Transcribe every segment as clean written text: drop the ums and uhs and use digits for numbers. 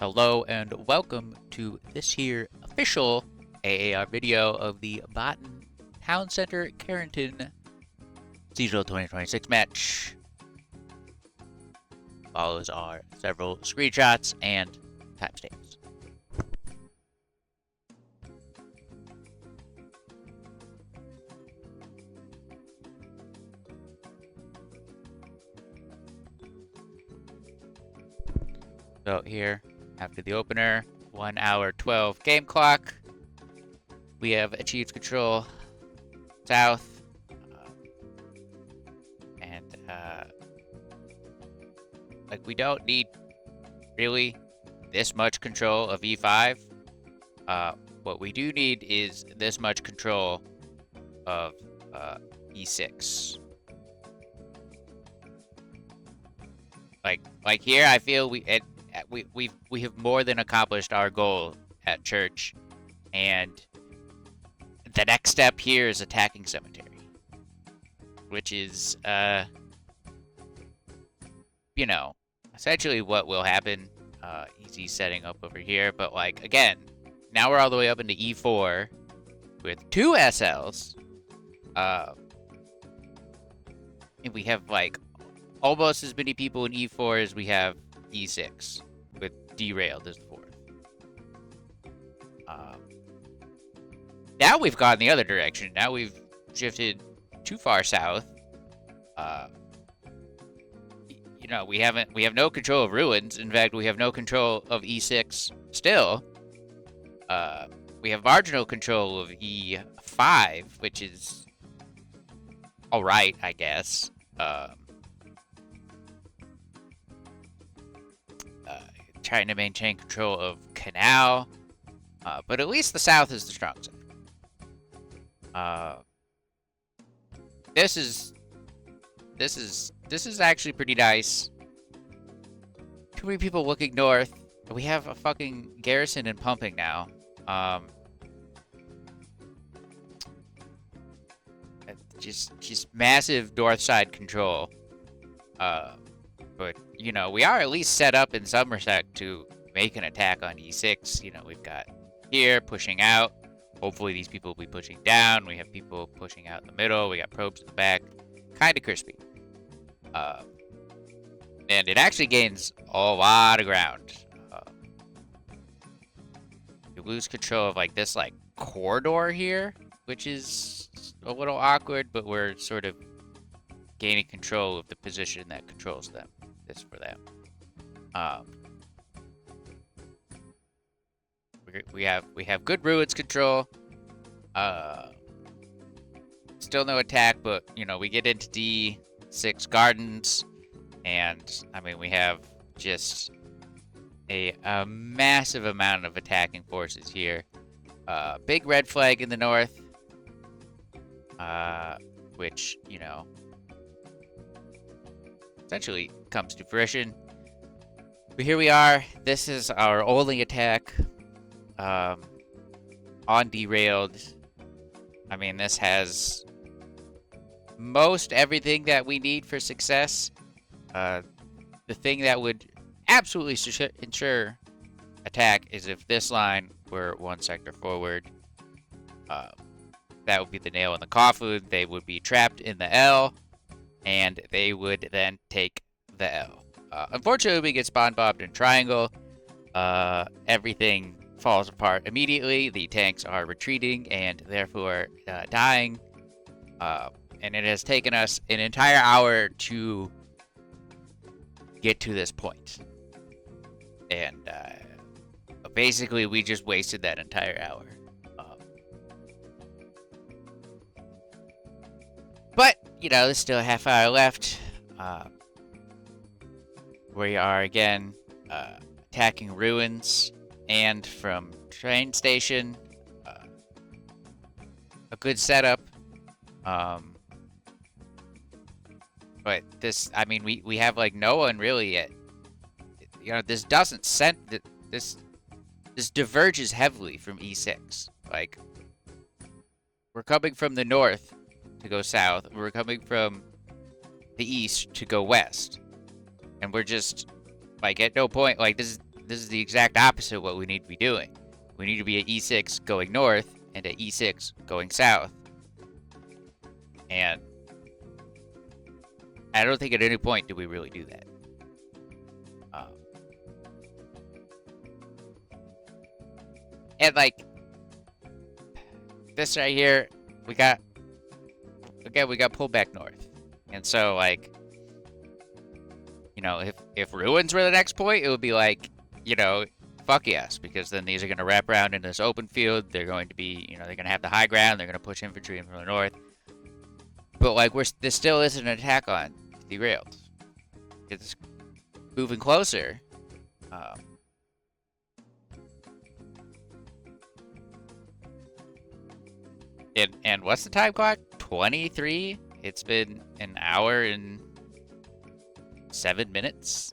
Hello and welcome to this here official AAR video of the BOTN Town Center Carentan Seasonal 2026 match. Follows are several screenshots and timestamps. So here, after the opener, 1 hour 12 game clock, we have achieved control south, and like we don't need really this much control of E5. What we do need is this much control of E6. Like here, I feel we have more than accomplished our goal at church, and the next step here is attacking cemetery, which is you know, essentially what will happen. Easy setting up over here, but like again, now we're all the way up into E4 with 2 SLs, and we have like almost as many people in E4 as we have E6, with derailed as the 4th. Now we've gone the other direction. Now we've shifted too far south. You know, we have no control of ruins. In fact, we have no control of E6 still. We have marginal control of E5, which is alright, I guess. Trying to maintain control of Canal, but at least the south is the strong side. This is actually pretty nice. Too many people looking north. We have a fucking garrison and pumping now. Just massive north side control. But, you know, we are at least set up in some respect to make an attack on E6. You know, we've got here pushing out. Hopefully these people will be pushing down. We have people pushing out in the middle. We got probes in the back. Kind of crispy. And it actually gains a lot of ground. You lose control of, like, this, like, corridor here, which is a little awkward, but we're sort of gaining control of the position that controls them. This for them. We have good ruins control. Still no attack, but you know we get into D6 gardens, and I mean we have just a massive amount of attacking forces here. Big red flag in the north, which you know essentially comes to fruition. But here we are. This is our only attack on derailed. I mean, this has most everything that we need for success. The thing that would absolutely ensure attack is if this line were 1 sector forward. That would be the nail in the coffin. They would be trapped in the L, and they would then take the L. Unfortunately, we get spawn bombed in triangle. Everything falls apart immediately. The tanks are retreating and therefore dying. And it has taken us an entire hour to get to this point. And basically, we just wasted that entire hour. But, you know, there's still a half hour left. We are again attacking ruins and from train station. A good setup. But this, I mean, we have like no one really yet. You know, this doesn't this diverges heavily from E6. Like, we're coming from the north to go south. We're coming from the east to go west. And we're just, like, at no point, like, this This is the exact opposite of what we need to be doing. We need to be at E6 going north and at E6 going south. And I don't think at any point do we really do that. And like this right here, we got pulled back north. And so like, you know, if ruins were the next point, it would be like, you know, fuck yes, because then these are going to wrap around in this open field. They're going to be, you know, they're going to have the high ground. They're going to push infantry in from the north. But like, there still isn't an attack on derailed. It's moving closer. And what's the time clock? 23? It's been an hour and 7 minutes.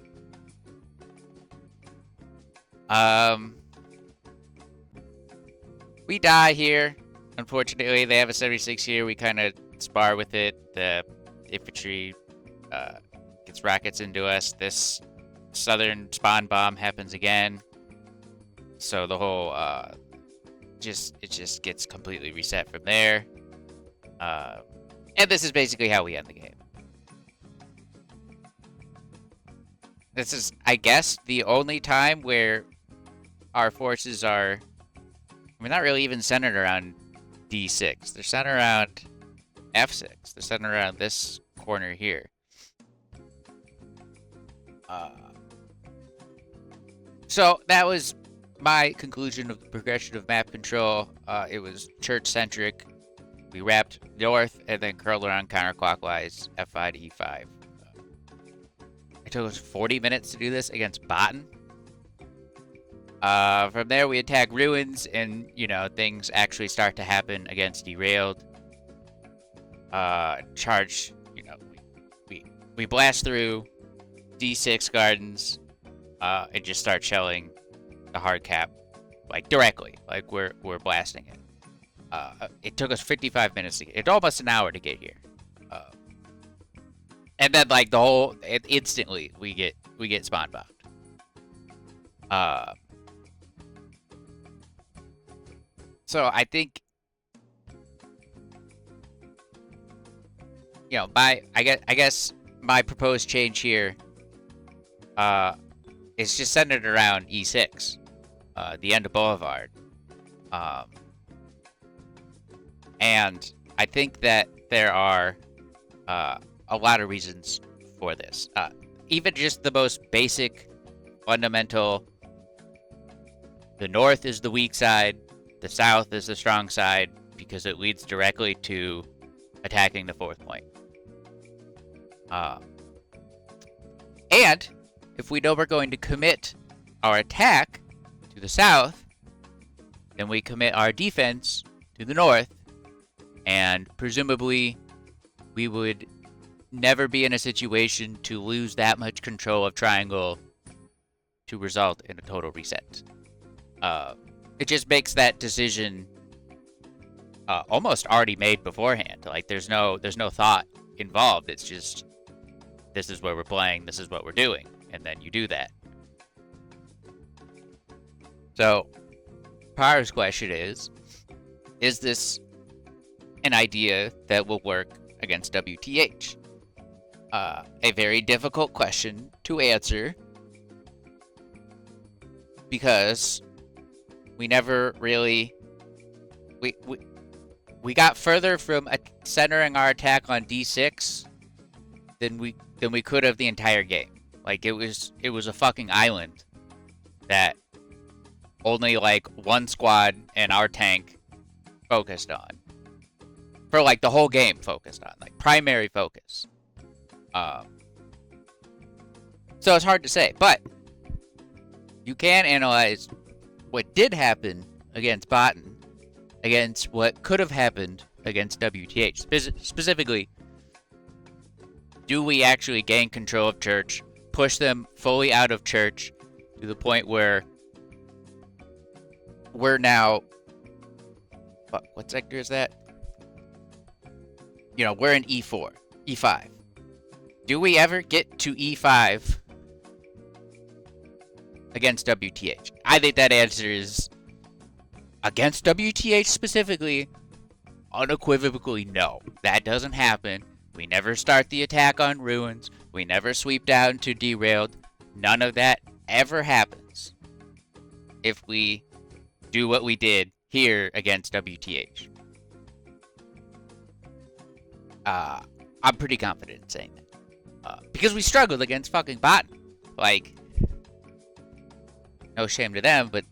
We die here. Unfortunately, they have a 76 here. We kind of spar with it. The infantry gets rockets into us. This southern spawn bomb happens again. So the whole it just gets completely reset from there. And this is basically how we end the game. This is, I guess, the only time where our forces are, I mean, not really even centered around D6. They're centered around F6. They're centered around this corner here. So that was my conclusion of the progression of map control. It was church-centric. We wrapped north and then curled around counterclockwise, F5 to E5. It took us 40 minutes to do this against BOTN. From there, we attack ruins, and, you know, things actually start to happen against derailed. Charge, you know, we blast through D6 gardens, and just start shelling the hard cap, like, directly. Like, we're blasting it. It took us 55 minutes to get, it's almost an hour to get here. And then, like, instantly, we get spawn bombed. So I think, you know, I guess my proposed change here, is just centered around E6, the end of Boulevard. And I think that there are, a lot of reasons for this. Even just the most basic, fundamental, the north is the weak side, the south is the strong side, because it leads directly to attacking the fourth point. And if we know we're going to commit our attack to the south, then we commit our defense to the north, and presumably we would never be in a situation to lose that much control of triangle to result in a total reset. It just makes that decision almost already made beforehand. Like, there's no thought involved. It's just, this is where we're playing, this is what we're doing, and then you do that. So, Par's question is this an idea that will work against WTH? A very difficult question to answer, because we never really, we got further from centering our attack on D6 than we could have the entire game. Like, it was a fucking island that only like one squad and our tank focused on. For like the whole game focused on, like primary focus. So it's hard to say, but you can analyze what did happen against BOTN against what could have happened against WTH. Specifically, do we actually gain control of church, push them fully out of church to the point where we're now, what sector is that? You know, we're in E4, E5. Do we ever get to E5 against WTH? I think that answer is against WTH specifically, unequivocally no. That doesn't happen. We never start the attack on ruins. We never sweep down to derailed. None of that ever happens if we do what we did here against WTH. I'm pretty confident in saying that. Because we struggled against fucking BOTN. Like, no shame to them, but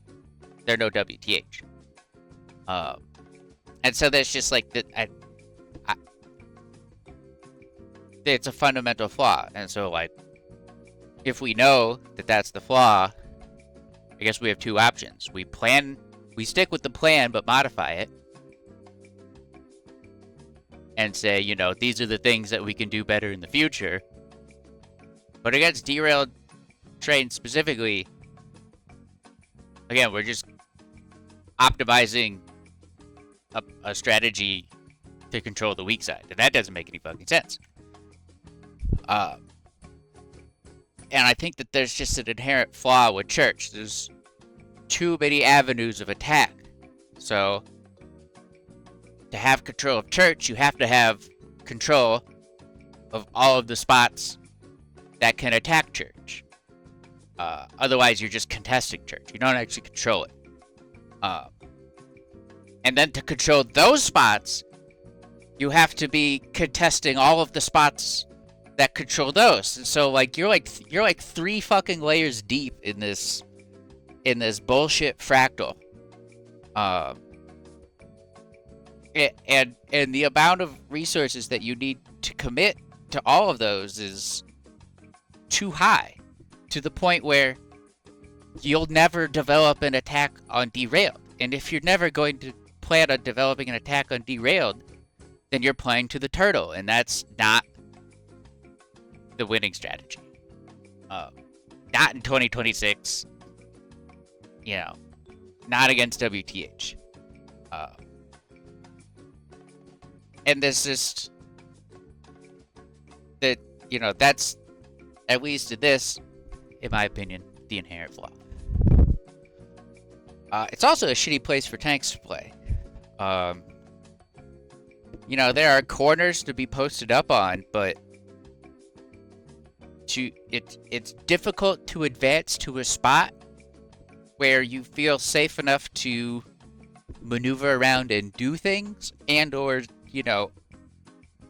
they're no WTH. And so there's just like, it's a fundamental flaw. And so, like, if we know that that's the flaw, I guess we have two options. We stick with the plan, but modify it. And say, you know, these are the things that we can do better in the future. But against derailed trains specifically, again, we're just optimizing a strategy to control the weak side. And that doesn't make any fucking sense. And I think that there's just an inherent flaw with Church. There's too many avenues of attack. So, to have control of Church, you have to have control of all of the spots that can attack Church. Otherwise, you're just contesting Church. You don't actually control it. And then to control those spots, you have to be contesting all of the spots that control those. And so, like, you're like 3 fucking layers deep in this bullshit fractal. And the amount of resources that you need to commit to all of those is too high, to the point where you'll never develop an attack on derailed. And if you're never going to plan on developing an attack on derailed, then you're playing to the turtle, and that's not the winning strategy. Not in 2026. You know, not against WTH. And there's just that, you know, that's, at least in this, in my opinion, the inherent flaw. It's also a shitty place for tanks to play. You know, there are corners to be posted up on, but it's difficult to advance to a spot where you feel safe enough to maneuver around and do things, and or, you know,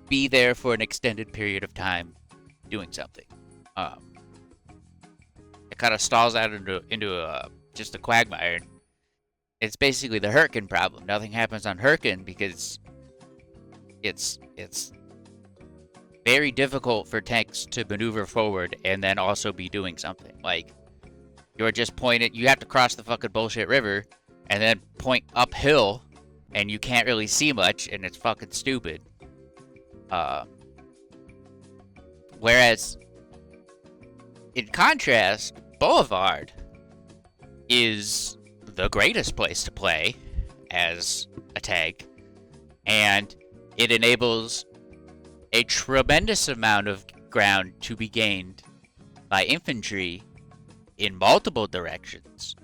be there for an extended period of time doing something. It kind of stalls out into just a quagmire. It's basically the Hurricane problem. Nothing happens on Hurricane because it's very difficult for tanks to maneuver forward and then also be doing something. Like, you're just pointed, you have to cross the fucking bullshit river and then point uphill, and you can't really see much, and it's fucking stupid. Whereas, in contrast, Boulevard is the greatest place to play as a tank, and it enables a tremendous amount of ground to be gained by infantry in multiple directions.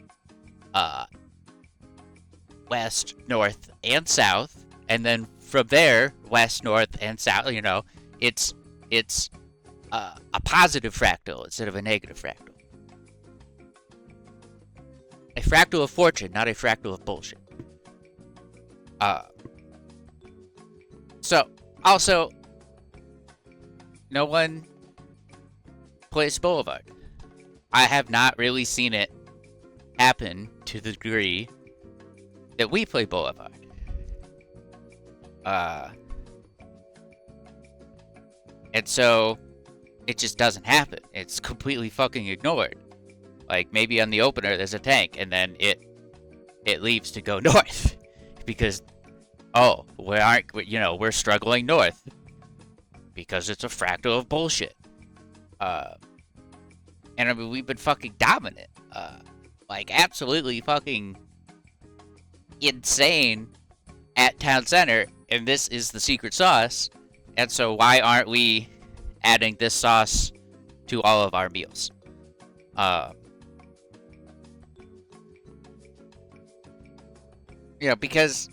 West, north, and south, and then from there, west, north, and south. You know, it's a positive fractal instead of a negative fractal. A fractal of fortune, not a fractal of bullshit. So, also, no one plays Boulevard. I have not really seen it happen to the degree that we play Boulevard. And so, it just doesn't happen. It's completely fucking ignored. Like, maybe on the opener there's a tank, and then it leaves to go north. Because, we're struggling north. Because it's a fractal of bullshit. And I mean, we've been fucking dominant. Like, absolutely fucking insane at Town Center, and this is the secret sauce. And so why aren't we adding this sauce to all of our meals? because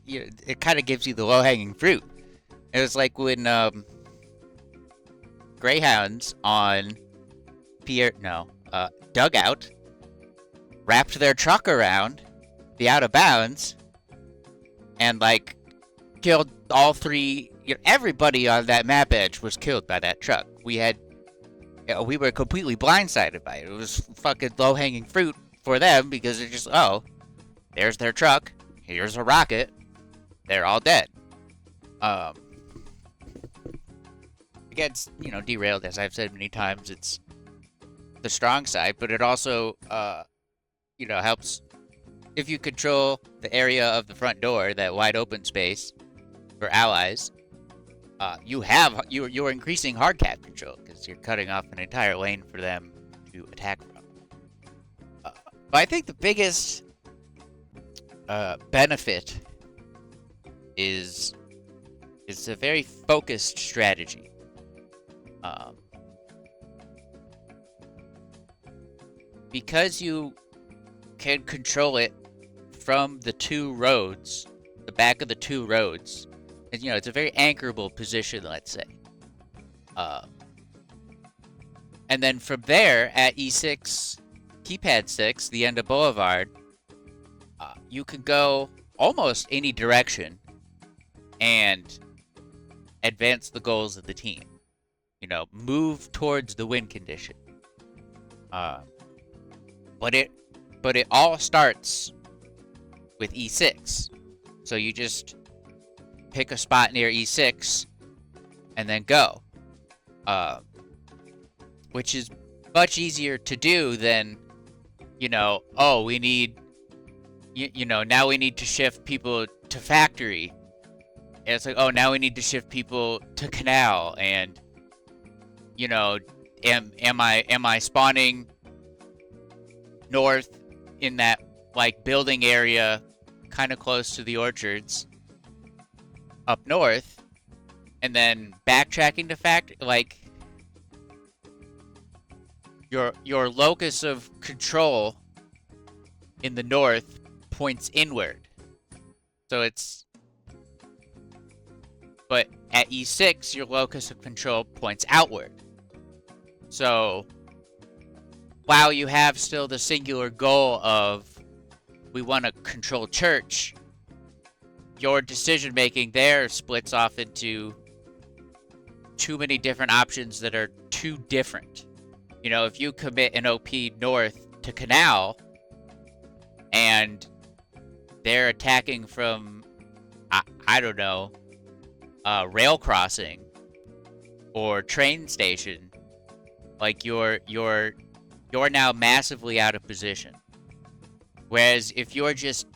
it kind of gives you the low-hanging fruit. It was like when Greyhounds on Dugout wrapped their truck around the out of bounds and like killed all three. Everybody on that map edge was killed by that truck. We were completely blindsided by it. It was fucking low-hanging fruit for them because they're just, there's their truck. Here's a rocket. They're all dead. It gets, derailed, as I've said many times. It's the strong side, but it also, helps if you control the area of the front door, that wide open space for allies. You're increasing hard cap control because you're cutting off an entire lane for them to attack from. But I think the biggest benefit is a very focused strategy. Because you can control it from the two roads, the back of the two roads, and, it's a very anchorable position, let's say. And then from there, at E6, keypad 6, the end of Boulevard, you can go almost any direction and advance the goals of the team. Move towards the win condition. But it all starts with E6. So you just pick a spot near E6 and then go. Which is much easier to do than, we need, now we need to shift people to factory. And it's like, now we need to shift people to canal. And, am I spawning north in that, like, building area kind of close to the orchards up north, and then backtracking to factory? Like, your locus of control in the north points inward. But at E6, your locus of control points outward. So while you have still the singular goal of, we want to control church, your decision making there splits off into too many different options that are too different. If you commit an OP north to canal and they're attacking from, I don't know, rail crossing or train station, like you're now massively out of position. Whereas if you're just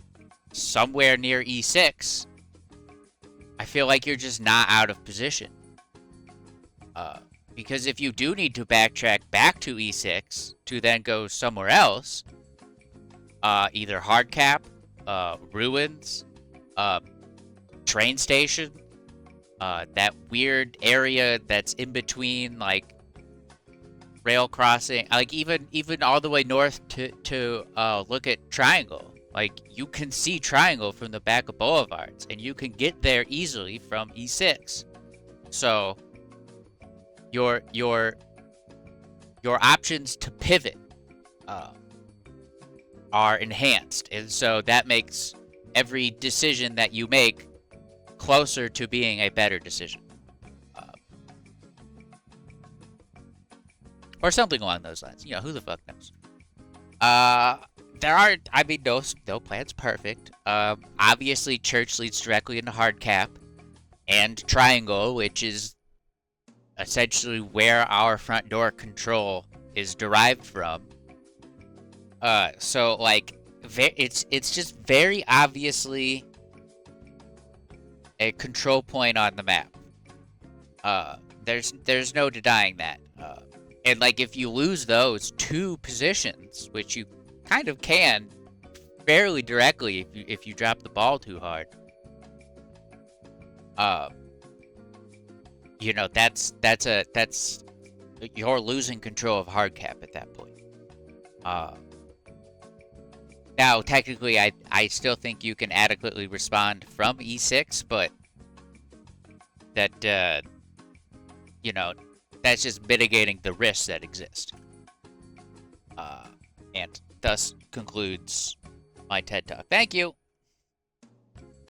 somewhere near E6, I feel like you're just not out of position. Because if you do need to backtrack back to E6 to then go somewhere else, either hardcap, ruins, train station, that weird area that's in between, like, rail crossing, like even all the way north to look at Triangle. Like, you can see Triangle from the back of Boulevards, and you can get there easily from E6. So your options to pivot are enhanced, and so that makes every decision that you make closer to being a better decision. Or something along those lines. Who the fuck knows? There are, no plan's perfect. Obviously, church leads directly into hardcap and Triangle, which is essentially where our front door control is derived from. So, like, it's just very obviously a control point on the map. There's no denying that. And, like, if you lose those two positions, which you kind of can fairly directly if you drop the ball too hard, that's you're losing control of hardcap at that point. Now Now, technically, I still think you can adequately respond from E6, but that, you know, that's just mitigating the risks that exist. And thus concludes my TED Talk. Thank you.